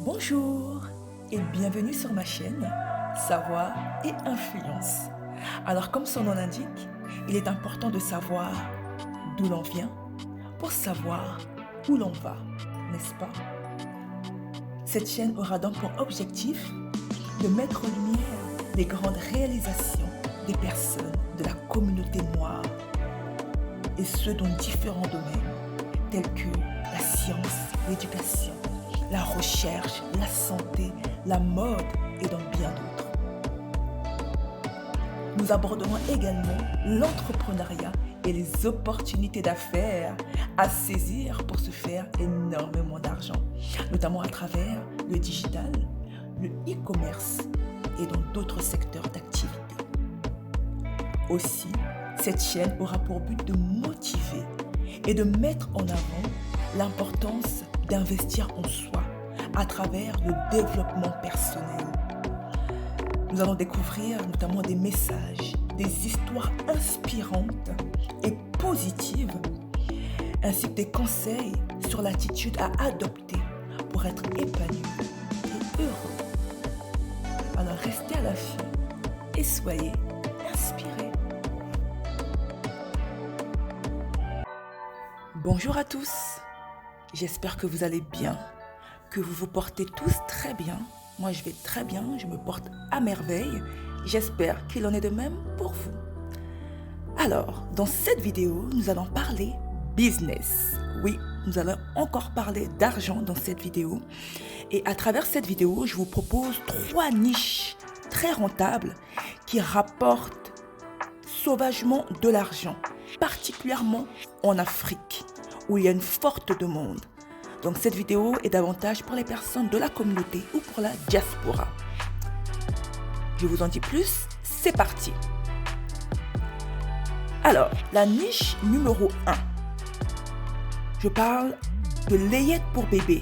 Bonjour et bienvenue sur ma chaîne Savoir et Influence. Alors comme son nom l'indique, il est important de savoir d'où l'on vient pour savoir où l'on va, n'est-ce pas? Cette chaîne aura donc pour objectif de mettre en lumière les grandes réalisations des personnes de la communauté noire et ce dans différents domaines tels que la science, l'éducation, la recherche, la santé, la mode et dans bien d'autres. Nous aborderons également l'entrepreneuriat et les opportunités d'affaires à saisir pour se faire énormément d'argent, notamment à travers le digital, le e-commerce et dans d'autres secteurs d'activité. Aussi, cette chaîne aura pour but de motiver et de mettre en avant l'importance d'investir en soi à travers le développement personnel. Nous allons découvrir notamment des messages, des histoires inspirantes et positives, ainsi que des conseils sur l'attitude à adopter pour être épanoui et heureux. Alors restez à l'affût et soyez inspirés. Bonjour à tous, j'espère que vous allez bien, que vous vous portez tous très bien. Moi je vais très bien, je me porte à merveille. J'espère qu'il en est de même pour vous. Alors, dans cette vidéo, nous allons parler business. Oui, nous allons encore parler d'argent dans cette vidéo. Et à travers cette vidéo, je vous propose 3 niches très rentables qui rapportent sauvagement de l'argent, particulièrement en Afrique, où il y a une forte demande. Donc cette vidéo est davantage pour les personnes de la communauté ou pour la diaspora. Je vous en dis plus, c'est parti. Alors, la niche numéro 1. Je parle de layette pour bébé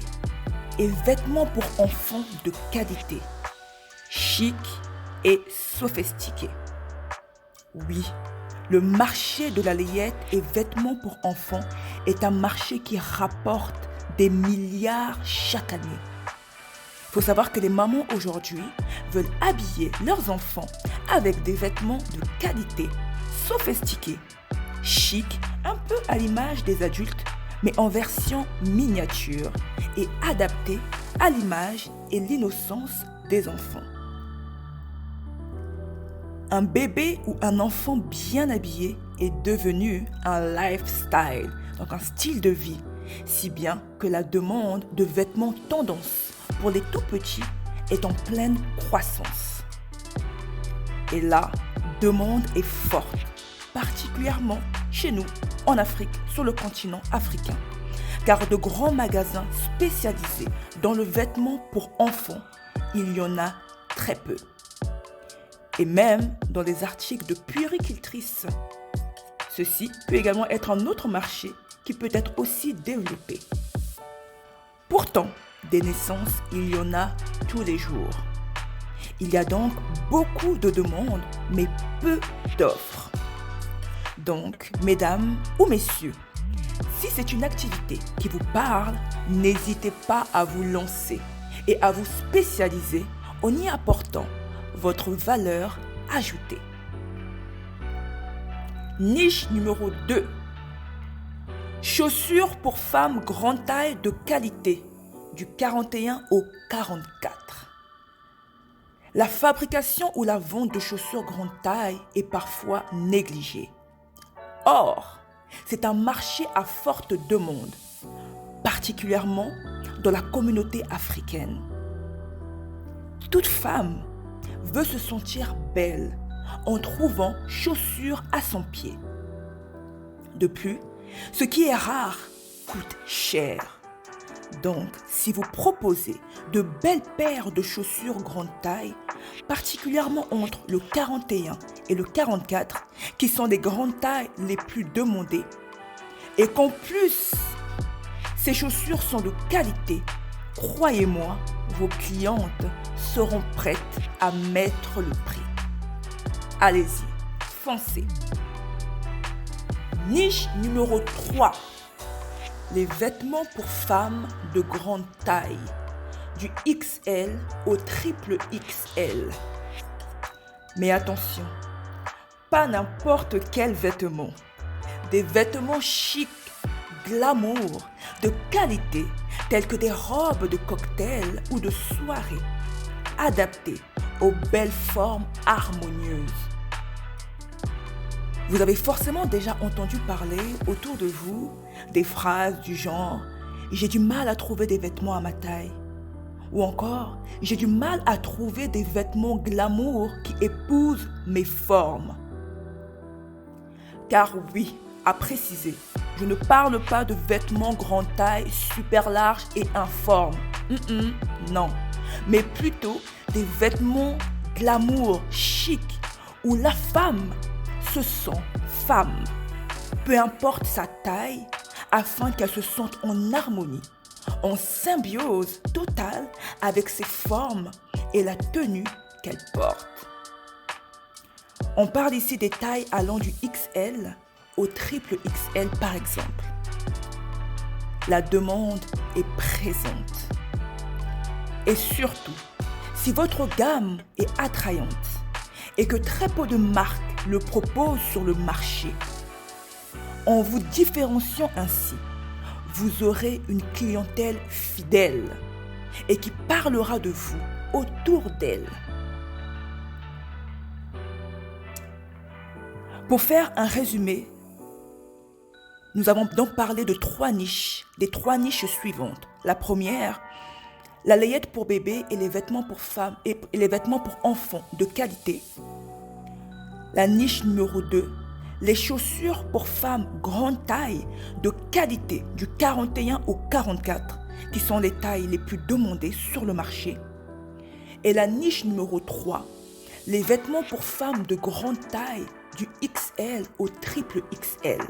et vêtements pour enfants de qualité, chic et sophistiqué. Oui, le marché de la layette et vêtements pour enfants est un marché qui rapporte des milliards chaque année. Il faut savoir que les mamans aujourd'hui veulent habiller leurs enfants avec des vêtements de qualité, sophistiqués, chic, un peu à l'image des adultes, mais en version miniature et adaptés à l'image et l'innocence des enfants. Un bébé ou un enfant bien habillé est devenu un lifestyle, donc un style de vie, si bien que la demande de vêtements tendance pour les tout petits est en pleine croissance. Et la demande est forte, particulièrement chez nous, en Afrique, sur le continent africain, car de grands magasins spécialisés dans le vêtement pour enfants, il y en a très peu. Et même dans les articles de puéricultrices. Ceci peut également être un autre marché qui peut être aussi développé. Pourtant, des naissances, il y en a tous les jours. Il y a donc beaucoup de demandes, mais peu d'offres. Donc, mesdames ou messieurs, si c'est une activité qui vous parle, n'hésitez pas à vous lancer et à vous spécialiser en y apportant votre valeur ajoutée. Niche numéro 2. Chaussures pour femmes grande taille de qualité, du 41 au 44. La fabrication ou la vente de chaussures grande taille est parfois négligée. Or, c'est un marché à forte demande, particulièrement dans la communauté africaine. Toute femme veut se sentir belle en trouvant chaussures à son pied. De plus, ce qui est rare coûte cher. Donc, si vous proposez de belles paires de chaussures grande taille, particulièrement entre le 41 et le 44, qui sont les grandes tailles les plus demandées, et qu'en plus, ces chaussures sont de qualité, croyez-moi, vos clientes seront prêtes à mettre le prix. Allez-y, foncez. Niche numéro 3. Les vêtements pour femmes de grande taille, du XL au triple XL. Mais attention, pas n'importe quel vêtement. Des vêtements chics, glamour, de qualité, tels que des robes de cocktail ou de soirée, adaptées aux belles formes harmonieuses. Vous avez forcément déjà entendu parler autour de vous des phrases du genre « J'ai du mal à trouver des vêtements à ma taille » ou encore « J'ai du mal à trouver des vêtements glamour qui épousent mes formes ». Car oui, à préciser, je ne parle pas de vêtements grande taille, super larges et informes. Non, mais plutôt des vêtements glamour, chic, où la femme se sent femme, peu importe sa taille, afin qu'elle se sente en harmonie, en symbiose totale avec ses formes et la tenue qu'elle porte. On parle ici des tailles allant du XL au triple XL par exemple. La demande est présente. Et surtout, si votre gamme est attrayante et que très peu de marques le proposent sur le marché, en vous différenciant ainsi, vous aurez une clientèle fidèle et qui parlera de vous autour d'elle. Pour faire un résumé, nous avons donc parlé de 3 niches, des 3 niches suivantes. La première, la layette pour bébé et les vêtements pour femmes et les vêtements pour enfants de qualité. La niche numéro 2, les chaussures pour femmes grande taille de qualité du 41 au 44, qui sont les tailles les plus demandées sur le marché. Et la niche numéro 3, les vêtements pour femmes de grande taille du XL au triple XL.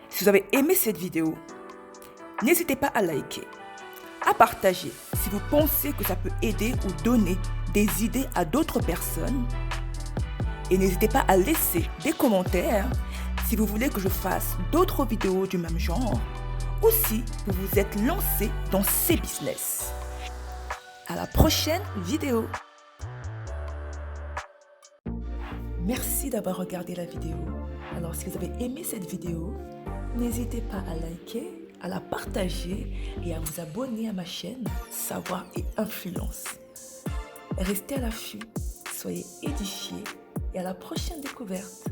Si vous avez aimé cette vidéo, n'hésitez pas à liker, à partager si vous pensez que ça peut aider ou donner des idées à d'autres personnes. Et n'hésitez pas à laisser des commentaires si vous voulez que je fasse d'autres vidéos du même genre ou si vous vous êtes lancé dans ces business. À la prochaine vidéo. Merci d'avoir regardé la vidéo. Alors si vous avez aimé cette vidéo, n'hésitez pas à liker, à la partager et à vous abonner à ma chaîne Savoir et Influence. Restez à l'affût, soyez édifiés et à la prochaine découverte.